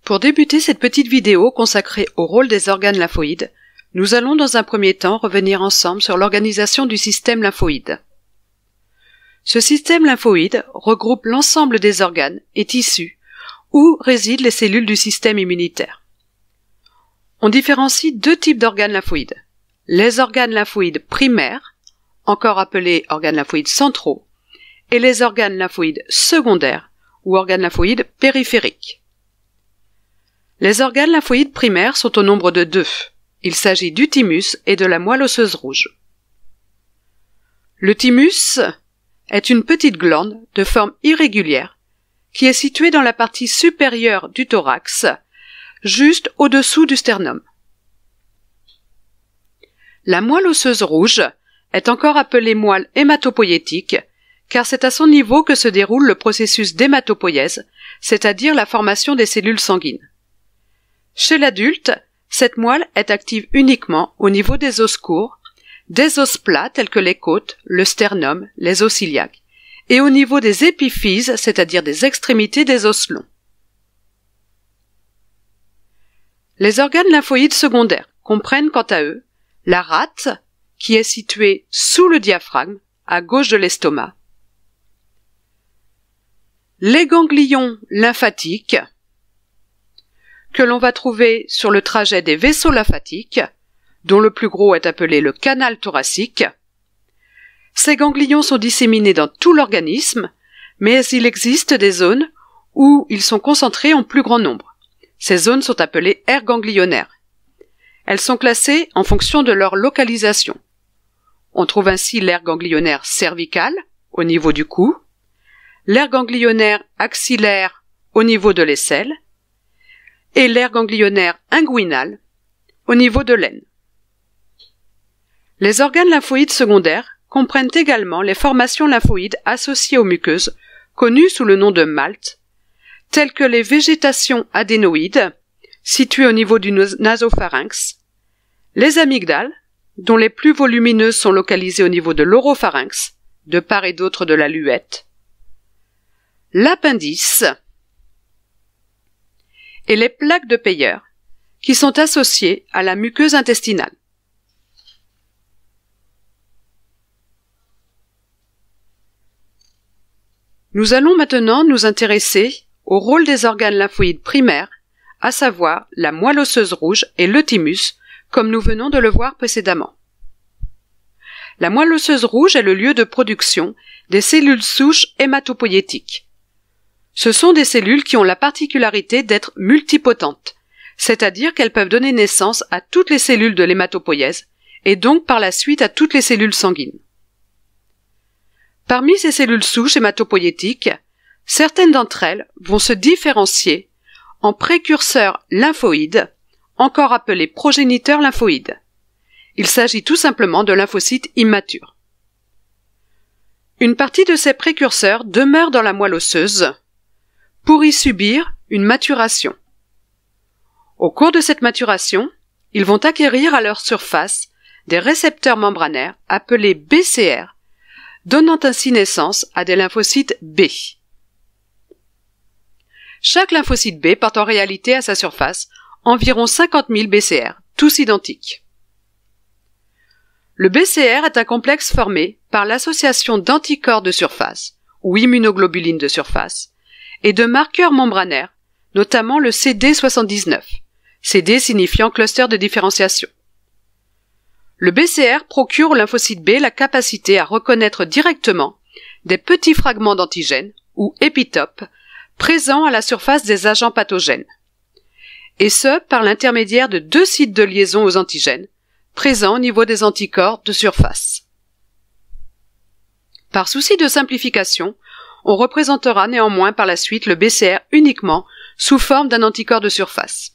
Pour débuter cette petite vidéo consacrée au rôle des organes lymphoïdes, nous allons dans un premier temps revenir ensemble sur l'organisation du système lymphoïde. Ce système lymphoïde regroupe l'ensemble des organes et tissus où résident les cellules du système immunitaire. On différencie deux types d'organes lymphoïdes. Les organes lymphoïdes primaires, encore appelés organes lymphoïdes centraux, et les organes lymphoïdes secondaires ou organes lymphoïdes périphériques. Les organes lymphoïdes primaires sont au nombre de deux. Il s'agit du thymus et de la moelle osseuse rouge. Le thymus est une petite glande de forme irrégulière qui est située dans la partie supérieure du thorax, juste au-dessous du sternum. La moelle osseuse rouge est encore appelée moelle hématopoïétique car c'est à son niveau que se déroule le processus d'hématopoïèse, c'est-à-dire la formation des cellules sanguines. Chez l'adulte, cette moelle est active uniquement au niveau des os courts, des os plats tels que les côtes, le sternum, les os iliaques, et au niveau des épiphyses, c'est-à-dire des extrémités des os longs. Les organes lymphoïdes secondaires comprennent quant à eux la rate, qui est située sous le diaphragme, à gauche de l'estomac, les ganglions lymphatiques, que l'on va trouver sur le trajet des vaisseaux lymphatiques, dont le plus gros est appelé le canal thoracique. Ces ganglions sont disséminés dans tout l'organisme, mais il existe des zones où ils sont concentrés en plus grand nombre. Ces zones sont appelées aires ganglionnaires. Elles sont classées en fonction de leur localisation. On trouve ainsi l'aire ganglionnaire cervicale, au niveau du cou, l'aire ganglionnaire axillaire, au niveau de l'aisselle, et l'aire ganglionnaire inguinale, au niveau de l'aine. Les organes lymphoïdes secondaires comprennent également les formations lymphoïdes associées aux muqueuses, connues sous le nom de MALT, telles que les végétations adénoïdes, situées au niveau du nasopharynx, les amygdales, dont les plus volumineuses sont localisées au niveau de l'oropharynx, de part et d'autre de la luette, l'appendice, et les plaques de Peyer, qui sont associées à la muqueuse intestinale. Nous allons maintenant nous intéresser au rôle des organes lymphoïdes primaires, à savoir la moelle osseuse rouge et le thymus, comme nous venons de le voir précédemment. La moelle osseuse rouge est le lieu de production des cellules souches hématopoïétiques. Ce sont des cellules qui ont la particularité d'être multipotentes, c'est-à-dire qu'elles peuvent donner naissance à toutes les cellules de l'hématopoïèse et donc par la suite à toutes les cellules sanguines. Parmi ces cellules souches hématopoïétiques, certaines d'entre elles vont se différencier en précurseurs lymphoïdes, encore appelés progéniteurs lymphoïdes. Il s'agit tout simplement de lymphocytes immatures. Une partie de ces précurseurs demeure dans la moelle osseuse pour y subir une maturation. Au cours de cette maturation, ils vont acquérir à leur surface des récepteurs membranaires appelés BCR, donnant ainsi naissance à des lymphocytes B. Chaque lymphocyte B porte en réalité à sa surface environ 50 000 BCR, tous identiques. Le BCR est un complexe formé par l'association d'anticorps de surface, ou immunoglobulines de surface, et de marqueurs membranaires, notamment le CD79, CD signifiant cluster de différenciation. Le BCR procure au lymphocyte B la capacité à reconnaître directement des petits fragments d'antigènes, ou épitopes, présents à la surface des agents pathogènes, et ce par l'intermédiaire de deux sites de liaison aux antigènes, présents au niveau des anticorps de surface. Par souci de simplification, on représentera néanmoins par la suite le BCR uniquement sous forme d'un anticorps de surface.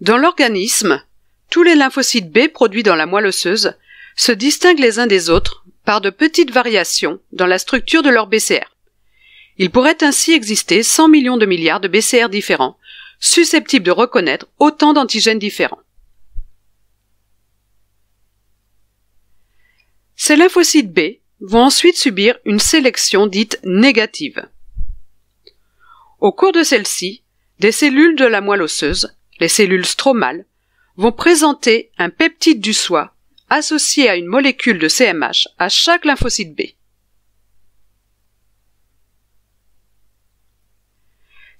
Dans l'organisme, tous les lymphocytes B produits dans la moelle osseuse se distinguent les uns des autres par de petites variations dans la structure de leur BCR. Il pourrait ainsi exister 100 millions de milliards de BCR différents, susceptibles de reconnaître autant d'antigènes différents. Ces lymphocytes B vont ensuite subir une sélection dite négative. Au cours de celle-ci, des cellules de la moelle osseuse, les cellules stromales, vont présenter un peptide du soie associé à une molécule de CMH à chaque lymphocyte B.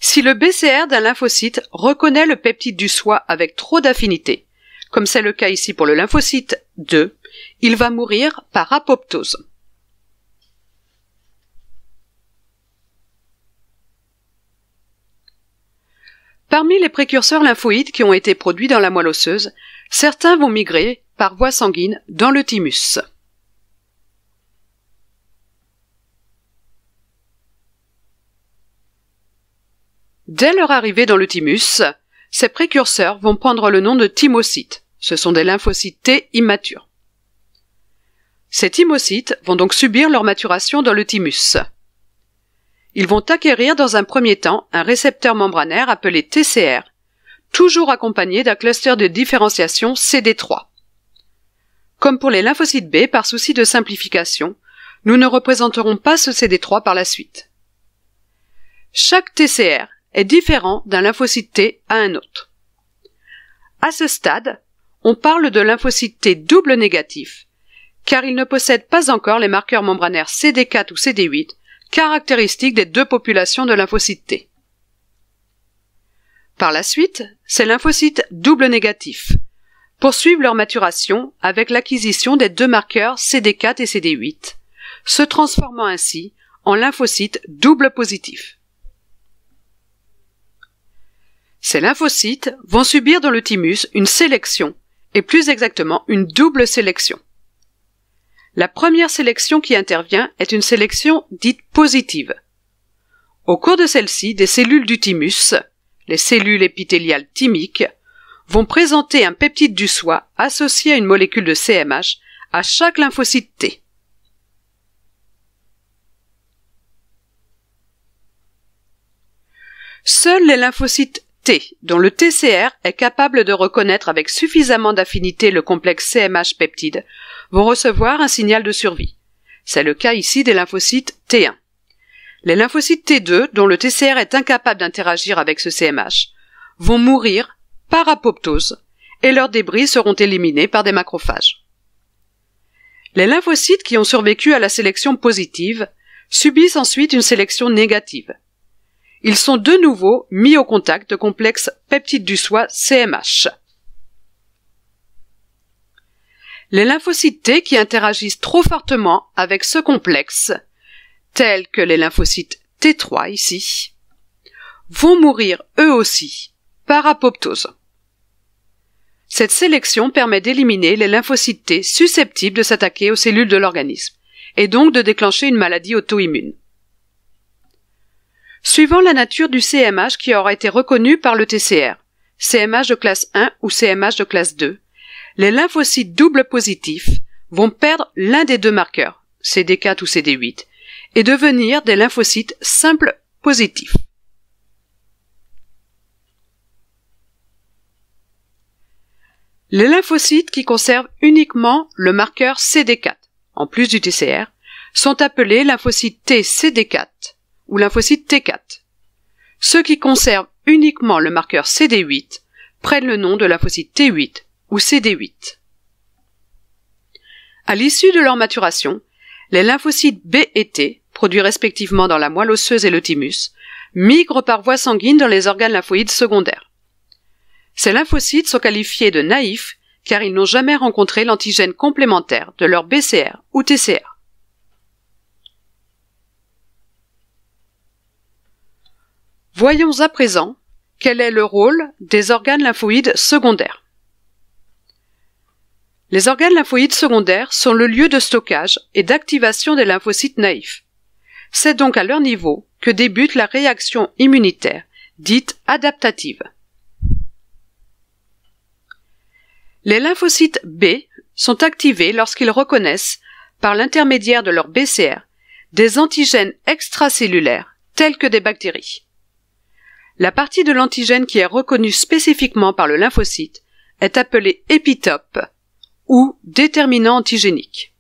Si le BCR d'un lymphocyte reconnaît le peptide du soie avec trop d'affinité, comme c'est le cas ici pour le lymphocyte 2, il va mourir par apoptose. Parmi les précurseurs lymphoïdes qui ont été produits dans la moelle osseuse, certains vont migrer par voie sanguine dans le thymus. Dès leur arrivée dans le thymus, ces précurseurs vont prendre le nom de thymocytes. Ce sont des lymphocytes T immatures. Ces thymocytes vont donc subir leur maturation dans le thymus. Ils vont acquérir dans un premier temps un récepteur membranaire appelé TCR, toujours accompagné d'un cluster de différenciation CD3. Comme pour les lymphocytes B, par souci de simplification, nous ne représenterons pas ce CD3 par la suite. Chaque TCR est différent d'un lymphocyte T à un autre. À ce stade, on parle de lymphocyte T double négatif, car il ne possède pas encore les marqueurs membranaires CD4 ou CD8, caractéristiques des deux populations de lymphocytes T. Par la suite, ces lymphocytes double négatifs poursuivent leur maturation avec l'acquisition des deux marqueurs CD4 et CD8, se transformant ainsi en lymphocytes double positifs. Ces lymphocytes vont subir dans le thymus une sélection, et plus exactement une double sélection. La première sélection qui intervient est une sélection dite positive. Au cours de celle-ci, des cellules du thymus, les cellules épithéliales thymiques, vont présenter un peptide du soie associé à une molécule de CMH à chaque lymphocyte T. Seuls les lymphocytes T, dont le TCR est capable de reconnaître avec suffisamment d'affinité le complexe CMH peptide, vont recevoir un signal de survie. C'est le cas ici des lymphocytes T1. Les lymphocytes T2, dont le TCR est incapable d'interagir avec ce CMH, vont mourir par apoptose et leurs débris seront éliminés par des macrophages. Les lymphocytes qui ont survécu à la sélection positive subissent ensuite une sélection négative. Ils sont de nouveau mis au contact de complexes peptides du soie CMH. Les lymphocytes T qui interagissent trop fortement avec ce complexe, tels que les lymphocytes T3 ici, vont mourir eux aussi par apoptose. Cette sélection permet d'éliminer les lymphocytes T susceptibles de s'attaquer aux cellules de l'organisme et donc de déclencher une maladie auto-immune. Suivant la nature du CMH qui aura été reconnu par le TCR, CMH de classe 1 ou CMH de classe 2, les lymphocytes doubles positifs vont perdre l'un des deux marqueurs, CD4 ou CD8, et devenir des lymphocytes simples positifs. Les lymphocytes qui conservent uniquement le marqueur CD4, en plus du TCR, sont appelés lymphocytes T-CD4 ou lymphocytes T4. Ceux qui conservent uniquement le marqueur CD8 prennent le nom de lymphocytes T8 ou CD8. À l'issue de leur maturation, les lymphocytes B et T, produits respectivement dans la moelle osseuse et le thymus, migrent par voie sanguine dans les organes lymphoïdes secondaires. Ces lymphocytes sont qualifiés de naïfs car ils n'ont jamais rencontré l'antigène complémentaire de leur BCR ou TCR. Voyons à présent quel est le rôle des organes lymphoïdes secondaires. Les organes lymphoïdes secondaires sont le lieu de stockage et d'activation des lymphocytes naïfs. C'est donc à leur niveau que débute la réaction immunitaire, dite adaptative. Les lymphocytes B sont activés lorsqu'ils reconnaissent, par l'intermédiaire de leur BCR, des antigènes extracellulaires tels que des bactéries. La partie de l'antigène qui est reconnue spécifiquement par le lymphocyte est appelée épitope ou déterminant antigénique.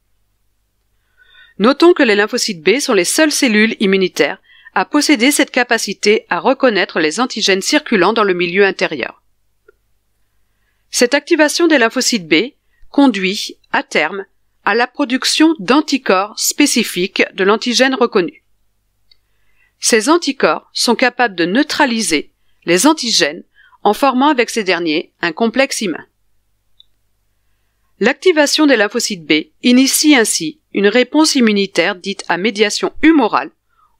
Notons que les lymphocytes B sont les seules cellules immunitaires à posséder cette capacité à reconnaître les antigènes circulant dans le milieu intérieur. Cette activation des lymphocytes B conduit, à terme, à la production d'anticorps spécifiques de l'antigène reconnu. Ces anticorps sont capables de neutraliser les antigènes en formant avec ces derniers un complexe immun. L'activation des lymphocytes B initie ainsi une réponse immunitaire dite à médiation humorale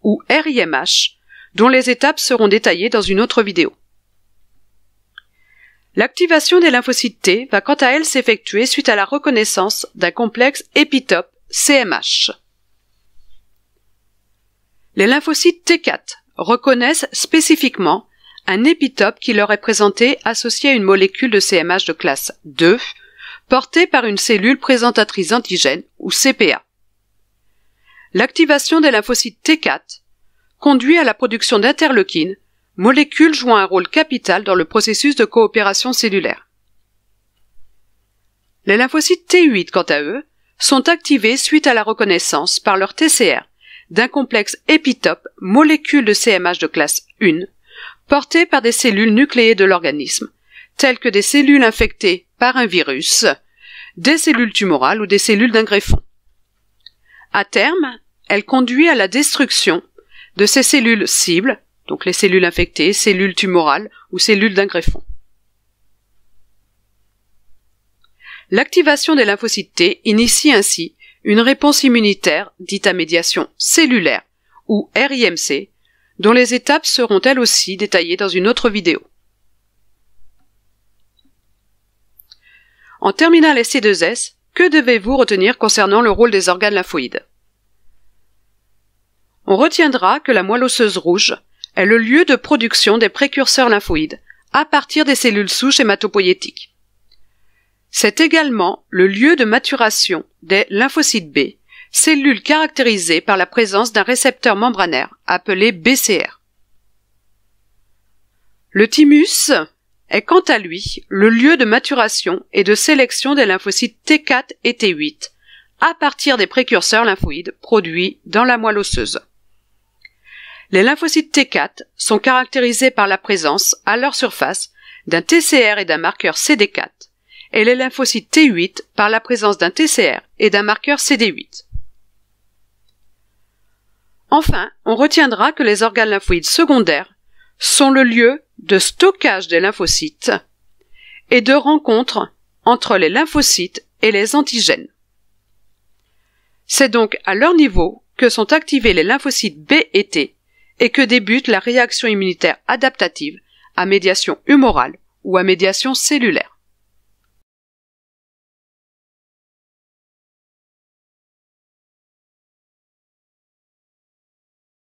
ou RIMH, dont les étapes seront détaillées dans une autre vidéo. L'activation des lymphocytes T va quant à elle s'effectuer suite à la reconnaissance d'un complexe épitope CMH. Les lymphocytes T4 reconnaissent spécifiquement un épitope qui leur est présenté associé à une molécule de CMH de classe 2, portée par une cellule présentatrice d'antigène ou CPA. L'activation des lymphocytes T4 conduit à la production d'interleukines, molécules jouant un rôle capital dans le processus de coopération cellulaire. Les lymphocytes T8, quant à eux, sont activés suite à la reconnaissance par leur TCR d'un complexe épitope molécule de CMH de classe 1, porté par des cellules nucléées de l'organisme, telles que des cellules infectées par un virus, des cellules tumorales ou des cellules d'un greffon. À terme, elle conduit à la destruction de ces cellules cibles, donc les cellules infectées, cellules tumorales ou cellules d'un greffon. L'activation des lymphocytes T initie ainsi une réponse immunitaire dite à médiation cellulaire ou RIMC, dont les étapes seront elles aussi détaillées dans une autre vidéo. En terminale ST2S, que devez-vous retenir concernant le rôle des organes lymphoïdes? On retiendra que la moelle osseuse rouge est le lieu de production des précurseurs lymphoïdes à partir des cellules souches hématopoïétiques. C'est également le lieu de maturation des lymphocytes B, cellules caractérisées par la présence d'un récepteur membranaire appelé BCR. Le thymus est quant à lui le lieu de maturation et de sélection des lymphocytes T4 et T8 à partir des précurseurs lymphoïdes produits dans la moelle osseuse. Les lymphocytes T4 sont caractérisés par la présence, à leur surface, d'un TCR et d'un marqueur CD4, et les lymphocytes T8 par la présence d'un TCR et d'un marqueur CD8. Enfin, on retiendra que les organes lymphoïdes secondaires sont le lieu de stockage des lymphocytes et de rencontre entre les lymphocytes et les antigènes. C'est donc à leur niveau que sont activés les lymphocytes B et T et que débute la réaction immunitaire adaptative à médiation humorale ou à médiation cellulaire.